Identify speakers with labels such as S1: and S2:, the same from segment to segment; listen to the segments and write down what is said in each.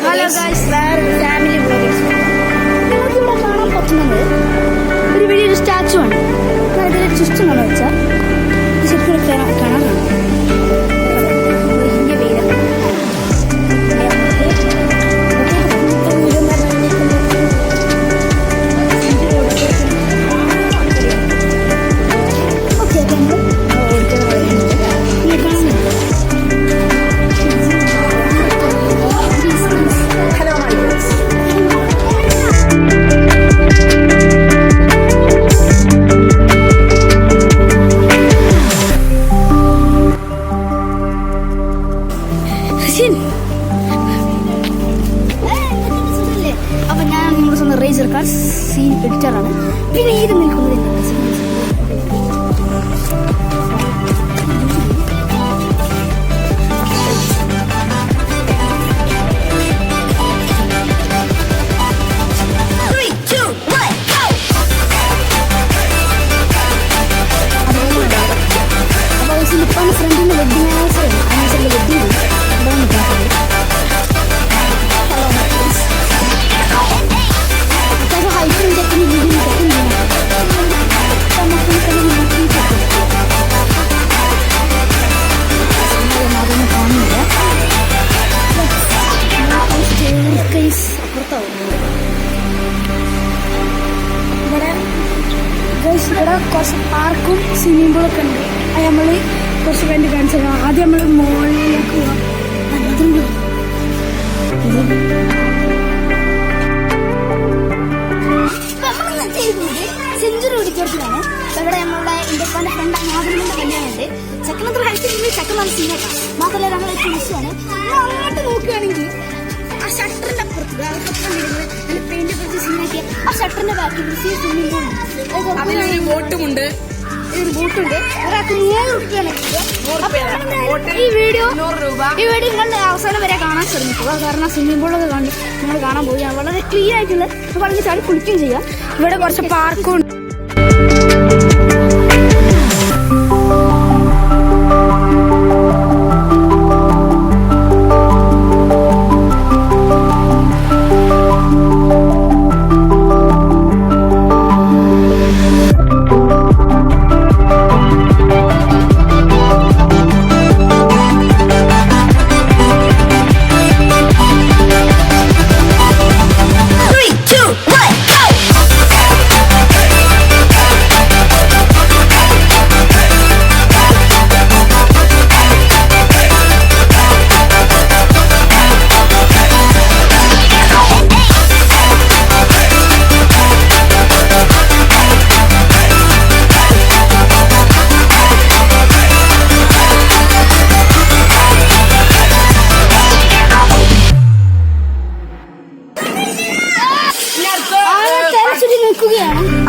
S1: Hello guys, family vloggers. നിങ്ങൾക്ക് ഇവിടെ കാണാൻ പറ്റുന്നത് ഒരു വലിയൊരു സ്റ്റാച്ചു ആണ്. അതിൽ ചുറ്റും എന്ന് വെച്ചാൽ ശരിക്കും കാണാനാണ്. അപ്പൊ ഞാൻ നമ്മുടെ സ്വന്തം റേസർ കാർ സീൻ എഡിറ്ററാണ്. പിന്നെ ഇത് നിൽക്കുന്നത് ഇപ്പം ഫ്രണ്ടിന്റെ വെഡിങ് ആനിവേഴ്സറി വെഡിങ് ഇവിടെ കുറച്ച് പാർക്കും സ്വിമ്മിംഗ് പൂളൊക്കെ ഉണ്ട്. അത് നമ്മൾ കുറച്ച് വേണ്ടി കാണിച്ചത്. ആദ്യം നമ്മൾ മോളിലേക്ക് പോകാം. സെഞ്ചുറി ഓഡിറ്റോറിയത്തിലാണ്. ഇവിടെ നമ്മളുടെ ഇന്ത്യക്കാരുടെ ഫ്രണ്ട് മാധുരിന്റെ കല്യാണമുണ്ട്. ചെക്കനത്ര കഴിച്ചിട്ടുണ്ടെങ്കിൽ ചെക്കൻ നല്ല സീനൊക്കെ മാത്രമല്ല നമ്മൾ കുളിച്ചാണ്. അങ്ങോട്ട് നോക്കുകയാണെങ്കിൽ ആ ഷട്ടറിന്റെ അപ്പുറത്ത് നല്ല പെയിന്റ് കുറച്ച് സീനാക്കിയ ആ ഷട്ടറിന്റെ ബാക്കിൽ സ്വിമ്മിംഗ് പൂളുണ്ട്, ബോട്ടുമുണ്ട്. ഒരാൾക്ക് 100 രൂപയാണ്. ഈ വീഡിയോ നിങ്ങളുടെ അവസാനം വരെ കാണാൻ ശ്രമിക്കുക. കാരണം സ്വിമ്മിംഗ് പൂളൊക്കെ കണ്ട് നിങ്ങൾ കാണാൻ പോയി വളരെ ക്ലീൻ ആയിട്ടുള്ള പറഞ്ഞ് ചാടി കുളിക്കുകയും ചെയ്യാം. ഇവിടെ കുറച്ച് പാർക്കും ഉണ്ട്.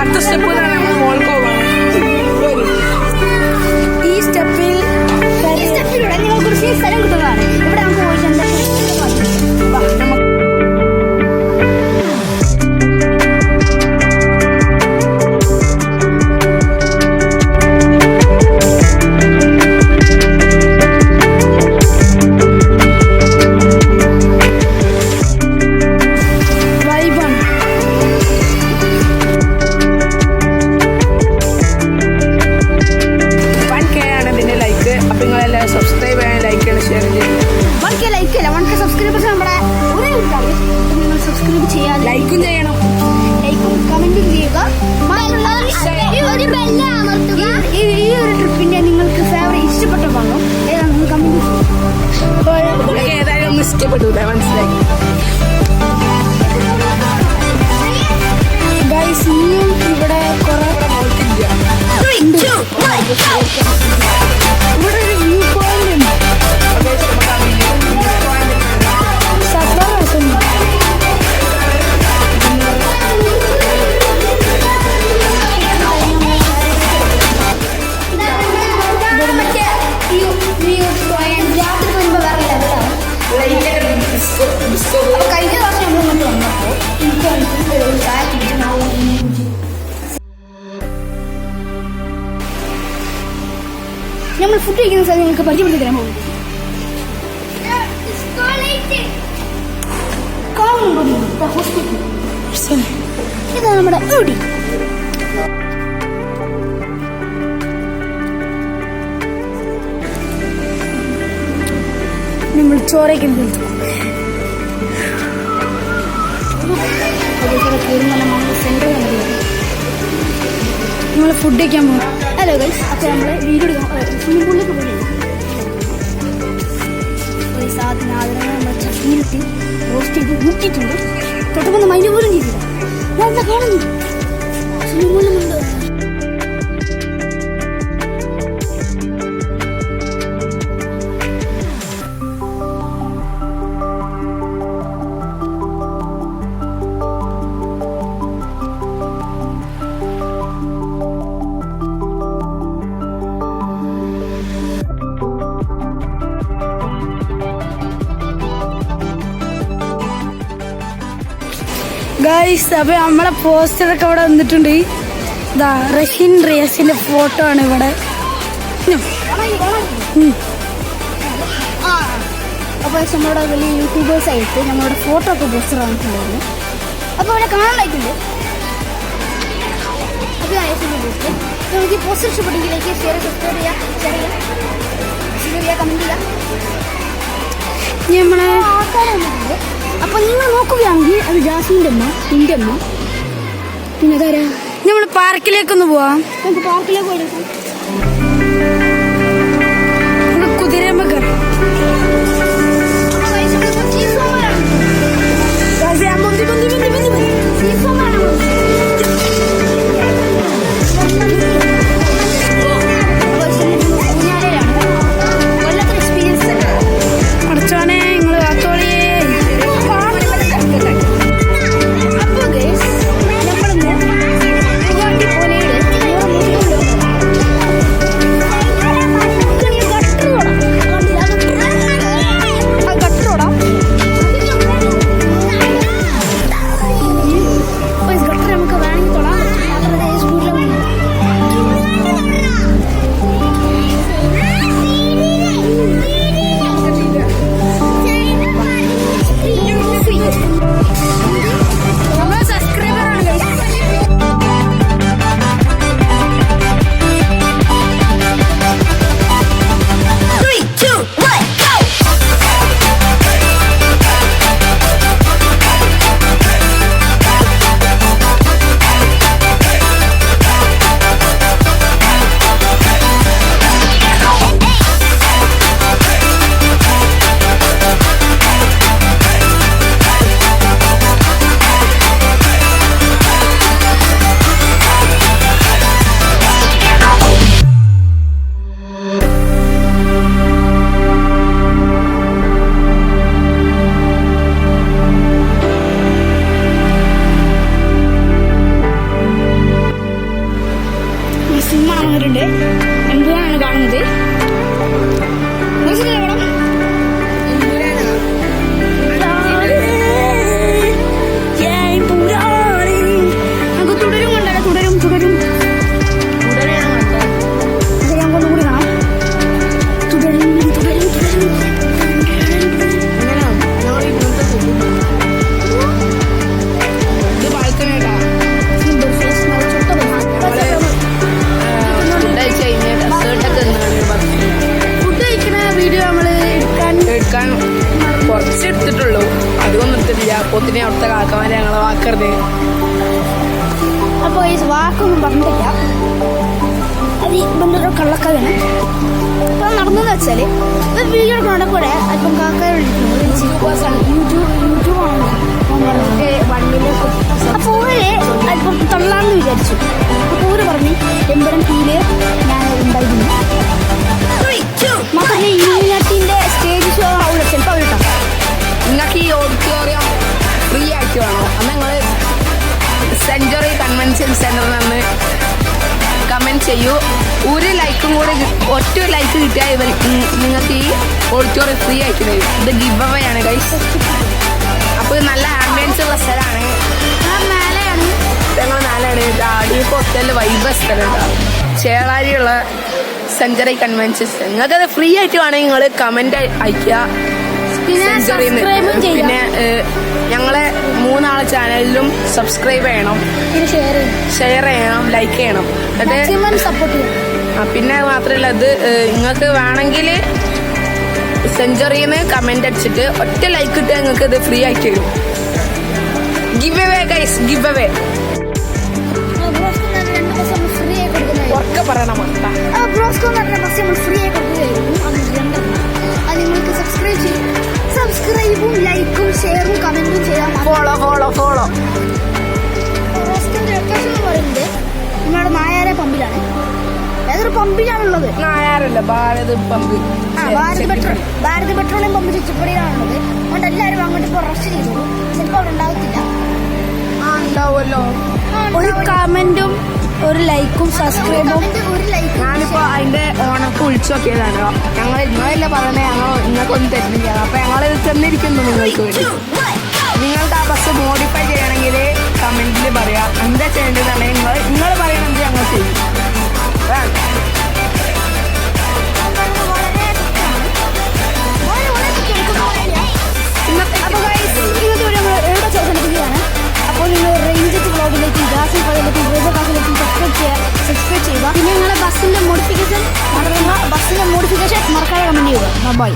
S2: അടുത്ത സ്റ്റെപ്പ്
S1: ഈ സ്റ്റെപ്പിലൂടെ നിങ്ങൾ കുറച്ച് സ്ഥലം കിട്ടുന്നതാണ്. ഇവിടെ നമുക്ക് പോയിട്ട്
S2: ലൈക്കും ചെയ്യണം,
S1: ലൈക്കും കമന്റും ചെയ്യുക. ഈ ഒരു ട്രിപ്പിന്റെ നിങ്ങൾക്ക് ഫേവറേറ്റ് ഇഷ്ടപ്പെട്ട ഭാഗം ഏതാണെന്ന് കമന്റ് ചെയ്യുക.
S2: ഏതായാലും ഒന്നും ഇഷ്ടപ്പെട്ടില്ല, മനസ്സിലായി.
S1: ഗൈസ്, ഇനിയും ഇവിടെ കുറെ ഇവിടെ ഒരു വ്യൂ പോയിന്റ് ഉണ്ട്. കഴിഞ്ഞ പ്രാവശ്യം നമ്മൾ ഇങ്ങോട്ട് വന്നപ്പോൾ നമ്മൾ ഫുഡ് കഴിക്കുന്ന സ്ഥലം നിങ്ങൾക്ക് പരിചയപ്പെടുത്തി തരാൻ പോകും. ഇവിടുത്തെ ഹോസ്പിറ്റൽ. ഇതാണ് നമ്മുടെ ഊടി. നമ്മൾ ചോറയ്ക്ക് നമ്മൾ ഫുഡ് കഴിക്കാൻ പോകും. ഹലോ ഗൈസ്, അപ്പോൾ നമ്മൾ വീഡിയോ എടുക്കാൻ സ്വിമ്മിംഗ് പൂളിലേക്ക് പോകുന്നു. ഒരു സാധനം ആദരങ്ങൾ നമ്മൾ ചട്ടിയിലിട്ട് റോസ്റ്റ് ചെയ്ത് മുട്ടിയിട്ടുണ്ട്. തൊട്ടൊന്ന് മൈൻഡ് പോലും ചെയ്തില്ല. ഞാൻ എന്താ കാണുന്നു സ്വിമ്മിംഗ് പൂളിലുണ്ട്. ഗൈസ്, അപ്പൊ നമ്മളെ പോസ്റ്ററൊക്കെ ഇവിടെ വന്നിട്ടുണ്ട്. ഇതാ റഷ്യൻ റിയസിന്റെ ഫോട്ടോ ആണ് ഇവിടെ. അപ്പൊ നമ്മുടെ വലിയ യൂട്യൂബേഴ്സ് ആയിട്ട് നമ്മളുടെ ഫോട്ടോ ഒക്കെ പോസ്റ്റർ വന്നിട്ടുണ്ടായിരുന്നു. അപ്പൊ ഇവിടെ കാണാനായിട്ടുണ്ട്. അപ്പൊ നമുക്ക് ഈ പോസ്റ്റർ ഇഷ്ടപ്പെട്ടെങ്കിൽ ലൈക്ക് ഷെയർ സബ്സ്ക്രൈബ് ചെയ്യുക, കമന്റ് ചെയ്യുക. നമ്മളെ ആൾക്കാരെ വന്നിട്ടുണ്ട്. അപ്പൊ നിങ്ങൾ നോക്കുകയാണെങ്കിൽ അത് ജാസ്മിന്റെ അമ്മ, നിന്റെ അമ്മ, പിന്നെ അതാരാ. നമ്മൾ പാർക്കിലേക്കൊന്ന് പോവാം. നമുക്ക് പാർക്കിലേക്ക് പോയി കുതിരമ്മ കയറാം. എന്താണ് കാണുന്നത്?
S2: കുറച്ചെടുത്തിട്ടുള്ളൂ, അധികം നിർത്തിട്ടില്ല. പൊത്തിനെ അവിടുത്തെ കാക്കമാരെ ഞങ്ങളെ വാക്കരുത്.
S1: അപ്പോൾ ഈ വാക്കൊന്നും പറഞ്ഞിട്ടില്ല, അത് ബന്ധുക്കൾ കള്ളക്കഥയാണ്. അപ്പൊ നടന്നെന്ന് വെച്ചാല് ഒരു വീഡിയോ നടക്കൂടെ അല്പം കാക്കാരെ യൂട്യൂബാണ്. അപ്പോൾ അല്പം തള്ളാന്ന് വിചാരിച്ചു. അപ്പോൾ ഓര് പറഞ്ഞു എമ്പരം ഫീല് ഞാൻ ഉണ്ടായിരുന്നു. മാത്രമല്ല യൂണിറ്റിന്റെ സ്റ്റേജ് ഷോ ആവില്ല, ചിലപ്പോൾ അവരിട്ടോ.
S2: നിങ്ങൾക്ക് ഈ ഓഡിറ്റോറിയം ഫ്രീ ആയിട്ട് വേണോ? അന്ന് നിങ്ങൾ സെഞ്ചുറി കൺവെൻഷൻ സെന്ററിൽ നിന്ന് കമന്റ് ചെയ്യൂ. ഒരു ലൈക്കും കൂടെ, ഒറ്റ ലൈക്ക് കിട്ടിയാൽ നിങ്ങൾക്ക് ഈ ഓഡിറ്റോറിയം ഫ്രീ ആയിട്ട് തരും. ഇത് ഗിവ് അവേ ആണ് ഗൈസ്. അപ്പോൾ നല്ല ആംബിയൻസ് ഉള്ള സ്ഥലമാണ്. ഞങ്ങൾ നാലാണ് അടിയപ്പോൾ ഹോസ്റ്റലിൽ വൈബ് സ്ഥലം ചേളാരിയുള്ള സെഞ്ചുറി കൺവെൻഷൻ. നിങ്ങൾക്കത് ഫ്രീ ആയിട്ട് വേണമെങ്കിൽ നിങ്ങൾ കമന്റ് അയക്കുക. പിന്നെ ഞങ്ങളെ 3 മൂന്നാളെ ചാനലിലും സബ്സ്ക്രൈബ് ചെയ്യണം,
S1: പിന്നെ
S2: ഷെയർ ചെയ്യണം, ലൈക്ക് ചെയ്യണം. എന്നിട്ട്
S1: സപ്പോർട്ട് ചെയ്യണം.
S2: പിന്നെ മാത്രമല്ല ഇത് നിങ്ങൾക്ക് വേണമെങ്കിൽ സെഞ്ചുറിന്ന് കമന്റ് അടിച്ചിട്ട് ഒറ്റ ലൈക്ക് ഇട്ട് നിങ്ങൾക്ക് ഇത് ഫ്രീ ആയിട്ട് തരും. Give away guys, give away. ഉറക്കെ പറയണം.
S1: ഫ്രീ ആയി കൊടുക്കുകയായിരുന്നു. അത് നിങ്ങൾക്ക് സബ്സ്ക്രൈബും ലൈക്കും ഷെയറും കമന്റും ചെയ്യാം.
S2: ഫോളോ.
S1: റോസ്റ്റിന്റെ ലൊക്കേഷൻ എന്ന് പറയുന്നത് നിങ്ങളുടെ നായാരെ പമ്പിലാണ്. ഏതൊരു പമ്പിലാണുള്ളത്?
S2: നായാറല്ല, Bharat pump.
S1: Bharat petroleum pump ചുറ്റുപടിയിലാണുള്ളത്. അതുകൊണ്ട് എല്ലാവരും അങ്ങോട്ട് ഇപ്പോൾ റഷ് ചെയ്തോളൂ. ചിലപ്പോൾ അവിടെ ഉണ്ടാകത്തില്ല.
S2: ഉണ്ടാവുമല്ലോ.
S1: ഒരു കമന്റും ഒരു ലൈക്കും സബ്സ്ക്രൈബും
S2: ഞാനിപ്പോ അതിന്റെ ഓണക്ക് വിളിച്ചു നോക്കിയതാണ്. നിങ്ങളല്ല പറഞ്ഞേ, നിങ്ങൾക്കൊന്നും തരുന്നില്ല. അപ്പൊ ഞങ്ങൾ തന്നിരിക്കുന്നു നിങ്ങൾക്ക് വേണ്ടി. നിങ്ങൾക്ക് ആ ബസ് മോഡിഫൈ ചെയ്യണമെങ്കിൽ കമന്റിൽ പറയാം. എന്താ ചെയ്യേണ്ടതാണ് നിങ്ങൾ പറയണമെങ്കിൽ ഞങ്ങൾ ചെയ്യും.
S1: അപ്പോൾ നിങ്ങൾ റേഞ്ച് ബ്ലോഗിലേക്ക് ജാസിൽ പതിലേക്ക് സബ്സ്ക്രൈബ് ചെയ്യുക. പിന്നെ നിങ്ങളെ ബസ്സിന്റെ മോഡിഫിക്കേഷൻ മറക്കാതെ കമന്റ് ചെയ്യുക. ബൈ.